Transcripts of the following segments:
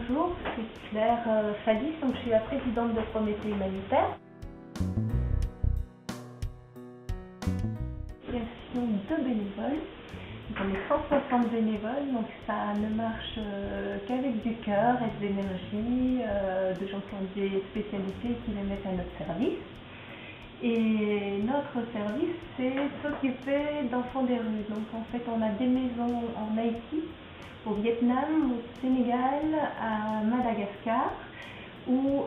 bonjour, je suis Claire Fallis, donc je suis la présidente de Prométhée Humanitaire. Association de bénévoles, on est 160 bénévoles, donc ça ne marche qu'avec du cœur et de l'énergie, de gens qui ont des spécialités qui les mettent à notre service. Et notre service, c'est s'occuper d'enfants des rues. Donc en fait, on a des maisons en Haïti, au Vietnam, au Sénégal, à Madagascar, où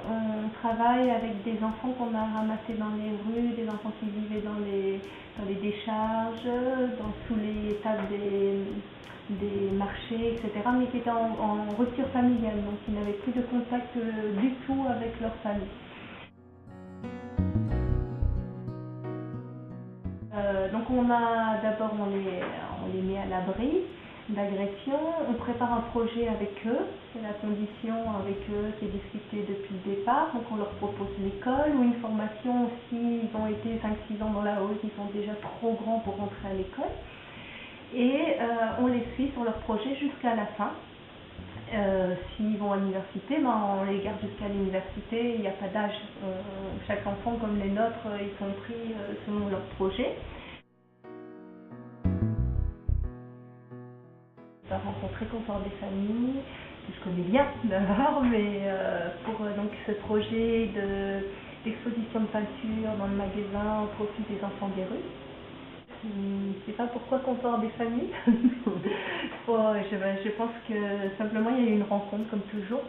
on travaille avec des enfants qu'on a ramassés dans les rues, des enfants qui vivaient dans les décharges, sous les tables des marchés, etc., mais qui étaient en rupture familiale, donc ils n'avaient plus de contact du tout avec leur famille. Donc on les met à l'abri d'agression, on prépare un projet avec eux, c'est la condition avec eux qui est discutée depuis le départ, donc on leur propose l'école ou une formation s'ils ont été 5-6 ans dans la hausse, ils sont déjà trop grands pour rentrer à l'école, et on les suit sur leur projet jusqu'à la fin. S'ils vont à l'université, on les garde jusqu'à l'université, il n'y a pas d'âge, chaque enfant comme les nôtres, ils sont pris selon leur projet. On va rencontrer Confort des familles, que je connais bien d'abord, mais pour donc ce projet d'exposition de peinture dans le magasin au profit des enfants des rues. Je ne sais pas pourquoi Confort des familles. Je pense que simplement il y a eu une rencontre comme toujours,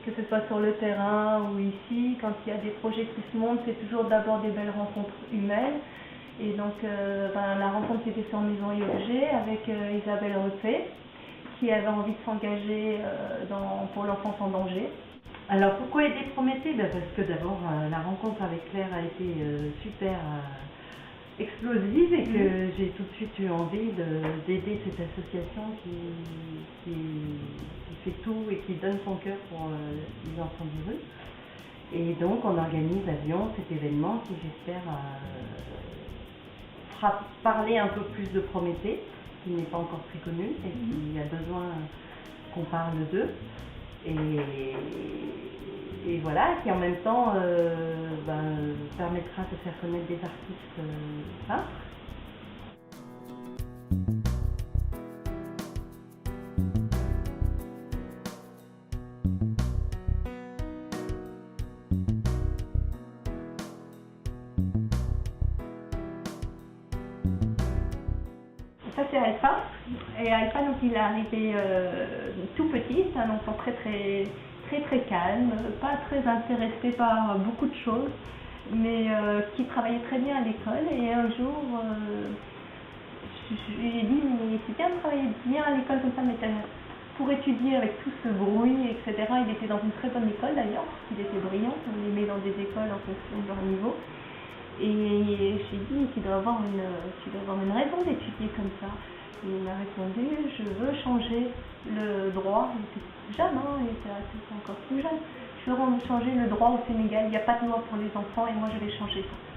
que ce soit sur le terrain ou ici, quand il y a des projets qui se montent, c'est toujours d'abord des belles rencontres humaines. Et donc la rencontre qui était sur Maison et Objets avec Isabelle Repé, qui avait envie de s'engager pour l'enfance en danger. Alors pourquoi aider Prométhée? Parce que d'abord la rencontre avec Claire a été super explosive et que j'ai tout de suite eu envie d'aider cette association qui fait tout et qui donne son cœur pour les enfants des rues. Et donc on organise à Lyon cet événement qui, j'espère, fera parler un peu plus de Prométhée, qui n'est pas encore très connu et qui a besoin qu'on parle d'eux. Et voilà, qui en même temps permettra de faire connaître des artistes peintres. Ça c'est Alpha, et Alpha donc il est arrivé tout petit, c'est un enfant très calme, pas très intéressé par beaucoup de choses, mais qui travaillait très bien à l'école. Et un jour, je lui ai dit, mais c'est bien de travailler bien à l'école comme ça, mais pour étudier avec tout ce bruit, etc. Il était dans une très bonne école d'ailleurs, il était brillant, on les met dans des écoles en fonction de leur niveau. Et j'ai dit, tu dois avoir une raison d'étudier comme ça. Et il m'a répondu, je veux changer le droit. Il était jeune, il était encore plus jeune. Je veux changer le droit au Sénégal. Il n'y a pas de loi pour les enfants et moi je vais changer ça.